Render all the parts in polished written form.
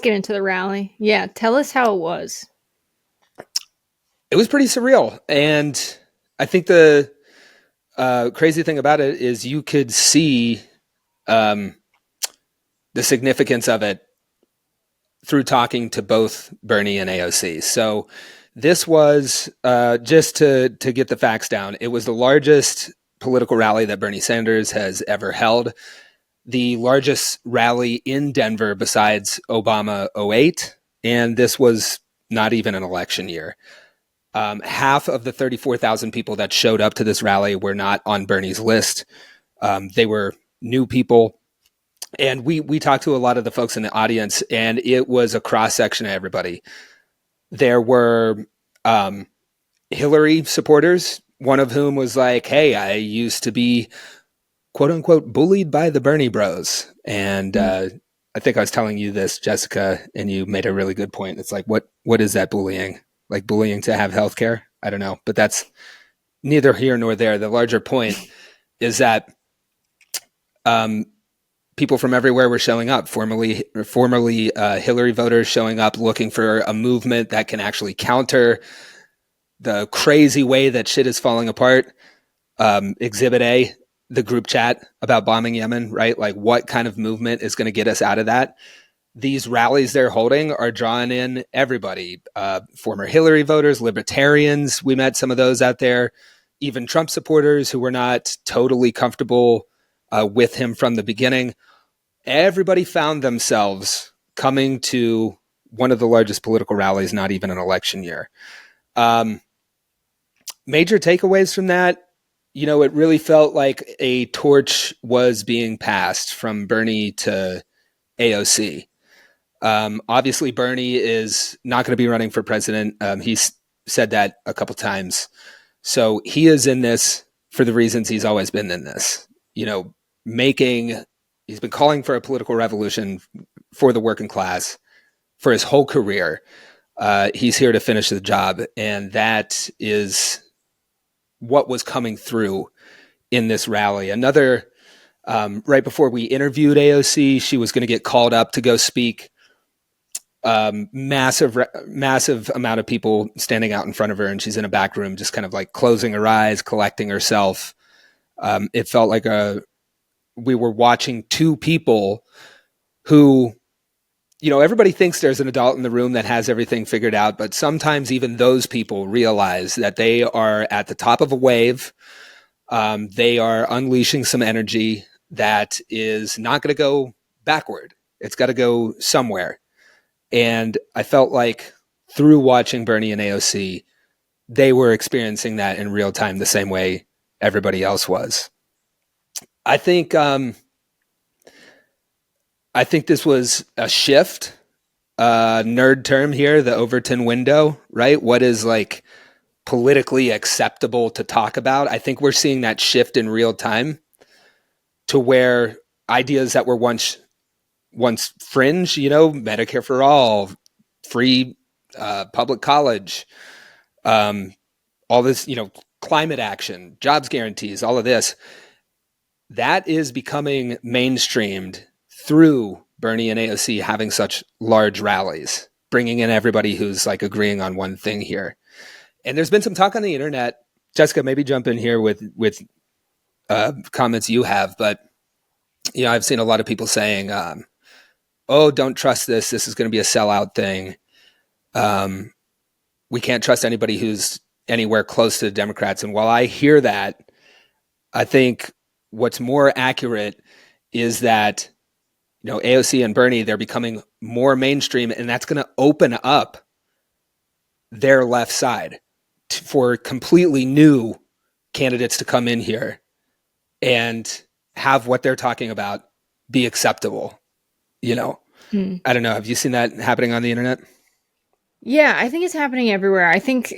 get into the rally. Yeah, tell us how it was. It was pretty surreal. And I think the crazy thing about it is you could see um, the significance of it through talking to both Bernie and AOC. So this was just to get the facts down. It was the largest political rally that Bernie Sanders has ever held. The largest rally in Denver besides Obama '08, and this was not even an election year. Half of the 34,000 people that showed up to this rally were not on Bernie's list. They were new people. And we talked to a lot of the folks in the audience, and it was a cross section of everybody. There were Hillary supporters, one of whom was like, "Hey, I used to be quote unquote bullied by the Bernie bros." And I think I was telling you this, Jessica, and you made a really good point. It's like, what is that bullying? Like bullying to have healthcare? I don't know, but that's neither here nor there. The larger point is that people from everywhere were showing up. Formerly Hillary voters showing up looking for a movement that can actually counter the crazy way that shit is falling apart. Exhibit A, the group chat about bombing Yemen, right? Like, what kind of movement is going to get us out of that? These rallies they're holding are drawing in everybody. Former Hillary voters, libertarians, we met some of those out there, even Trump supporters who were not totally comfortable with him from the beginning. Everybody found themselves coming to one of the largest political rallies, not even an election year. Major takeaways from that, it really felt like a torch was being passed from Bernie to AOC. Obviously, Bernie is not going to be running for president. He's said that a couple times. So he is in this for the reasons he's always been in this. He's been calling for a political revolution for the working class for his whole career. He's here to finish the job. And that is what was coming through in this rally. Another, right before we interviewed AOC, she was going to get called up to go speak. Massive amount of people standing out in front of her, and she's in a back room just kind of like closing her eyes, collecting herself. It felt like we were watching two people who, everybody thinks there's an adult in the room that has everything figured out, but sometimes even those people realize that they are at the top of a wave. They are unleashing some energy that is not going to go backward. It's got to go somewhere. And I felt like through watching Bernie and AOC, they were experiencing that in real time the same way everybody else was. I think this was a shift, nerd term here, the Overton window, right? What is like politically acceptable to talk about? I think we're seeing that shift in real time to where ideas that were once fringe, Medicare for all, free public college, all this, climate action, jobs guarantees, all of this, that is becoming mainstreamed through Bernie and AOC having such large rallies, bringing in everybody who's like agreeing on one thing here. And there's been some talk on the internet. Jessica, maybe jump in here with comments you have, but I've seen a lot of people saying, "Oh, don't trust this. This is going to be a sellout thing. We can't trust anybody who's anywhere close to the Democrats." And while I hear that, I think what's more accurate is that, AOC and Bernie, they're becoming more mainstream, and that's going to open up their left side for completely new candidates to come in here and have what they're talking about be acceptable. I don't know. Have you seen that happening on the internet? Yeah, I think it's happening everywhere. I think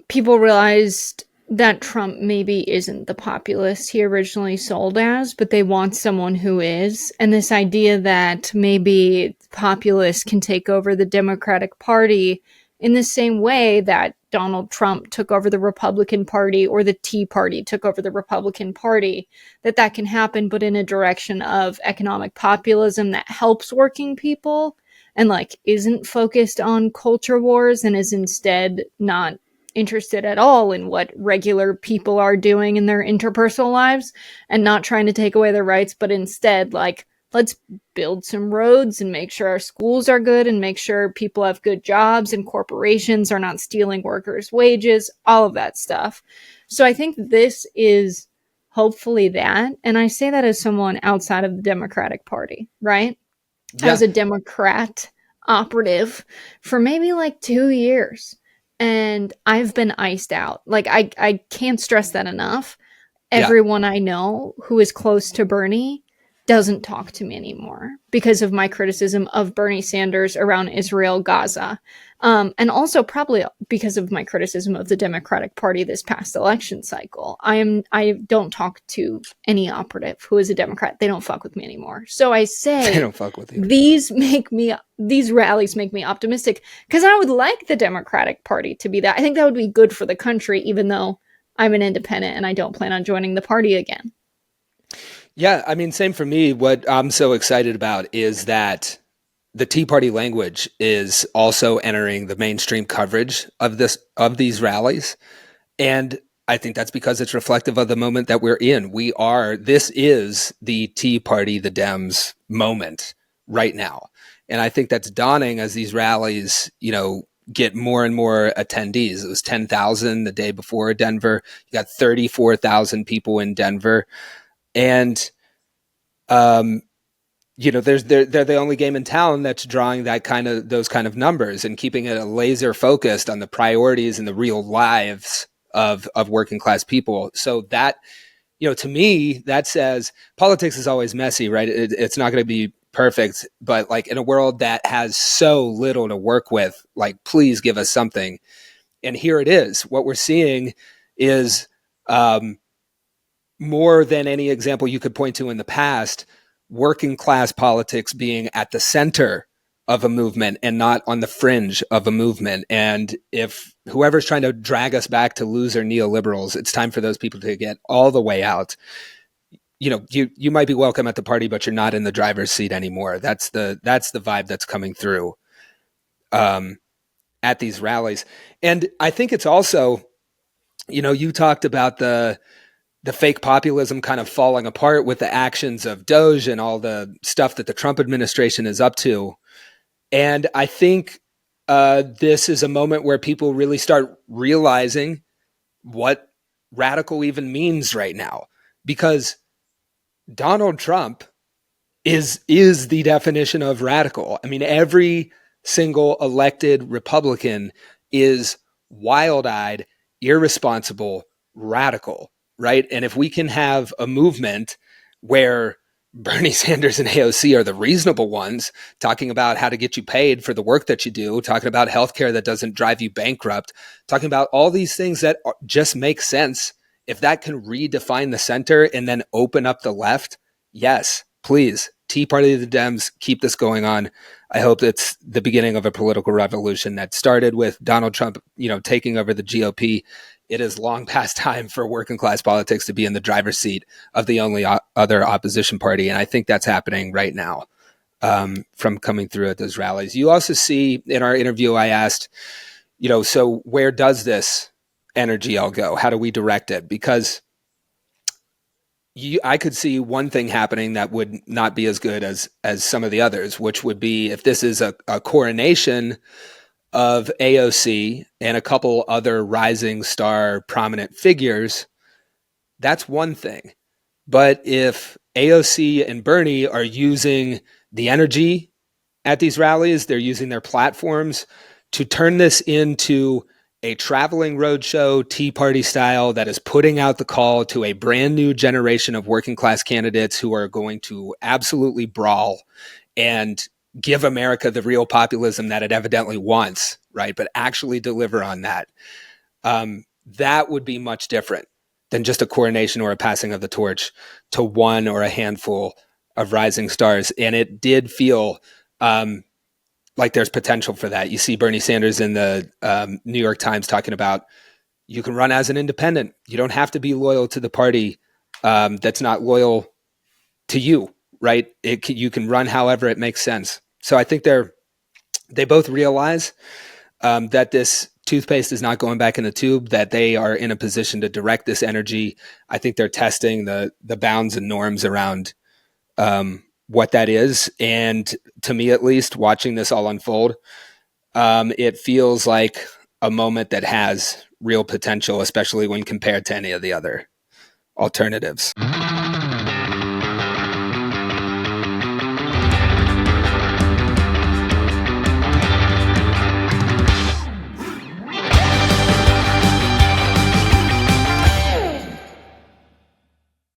people realized that Trump maybe isn't the populist he originally sold as, but they want someone who is. And this idea that maybe populists can take over the Democratic Party in the same way that Donald Trump took over the Republican Party or the Tea Party took over the Republican Party, that can happen, but in a direction of economic populism that helps working people and like isn't focused on culture wars and is instead not interested at all in what regular people are doing in their interpersonal lives and not trying to take away their rights, but instead like let's build some roads and make sure our schools are good and make sure people have good jobs and corporations are not stealing workers' wages, all of that stuff. So I think this is hopefully that. And I say that as someone outside of the Democratic Party, right? I was Yeah. a Democrat operative for maybe like 2 years. And I've been iced out. Like, I can't stress that enough. Yeah. Everyone I know who is close to Bernie doesn't talk to me anymore because of my criticism of Bernie Sanders around Israel, Gaza. And also probably because of my criticism of the Democratic Party this past election cycle. I don't talk to any operative who is a Democrat. They don't fuck with me anymore. So I They say don't fuck with you. these rallies make me optimistic because I would like the Democratic Party to be that. I think that would be good for the country, even though I'm an independent and I don't plan on joining the party again. Yeah, I mean, same for me. What I'm so excited about is that the Tea Party language is also entering the mainstream coverage of these rallies. And I think that's because it's reflective of the moment that we're in. This is the Tea Party, the Dems moment right now. And I think that's dawning as these rallies, get more and more attendees. It was 10,000 the day before Denver. You got 34,000 people in Denver. And, um, they're the only game in town that's drawing those kind of numbers and keeping it laser focused on the priorities and the real lives of working class people. So that, to me, that says politics is always messy, right? It's not going to be perfect, but like in a world that has so little to work with, like, please give us something. And here it is. What we're seeing is, more than any example you could point to in the past, working class politics being at the center of a movement and not on the fringe of a movement. And if whoever's trying to drag us back to loser neoliberals, it's time for those people to get all the way out. You might be welcome at the party, but you're not in the driver's seat anymore. That's the vibe that's coming through at these rallies. And I think it's also, you talked about the fake populism kind of falling apart with the actions of Doge and all the stuff that the Trump administration is up to. And I think this is a moment where people really start realizing what radical even means right now, because Donald Trump is the definition of radical. I mean, every single elected Republican is wild-eyed, irresponsible, radical, right? And if we can have a movement where Bernie Sanders and AOC are the reasonable ones, talking about how to get you paid for the work that you do, talking about healthcare that doesn't drive you bankrupt, talking about all these things that just make sense. If that can redefine the center and then open up the left, yes, please. Tea Party of the Dems, keep this going on. I hope it's the beginning of a political revolution that started with Donald Trump, taking over the GOP. It is long past time for working class politics to be in the driver's seat of the only other opposition party. And I think that's happening right now from coming through at those rallies. You also see in our interview, I asked, so where does this energy all go? How do we direct it? Because I could see one thing happening that would not be as good as some of the others, which would be if this is a coronation of AOC and a couple other rising star prominent figures, that's one thing. But if AOC and Bernie are using the energy at these rallies, they're using their platforms to turn this into a traveling roadshow, Tea Party style, that is putting out the call to a brand new generation of working class candidates who are going to absolutely brawl and give America the real populism that it evidently wants, right? But actually deliver on that. That would be much different than just a coronation or a passing of the torch to one or a handful of rising stars. And it did feel like there's potential for that. You see Bernie Sanders in the New York Times talking about you can run as an independent. You don't have to be loyal to the party that's not loyal to you, right? You can run however it makes sense. So I think they're they both realize that this toothpaste is not going back in the tube, that they are in a position to direct this energy. I think they're testing the bounds and norms around what that is. And to me, at least, watching this all unfold, it feels like a moment that has real potential, especially when compared to any of the other alternatives.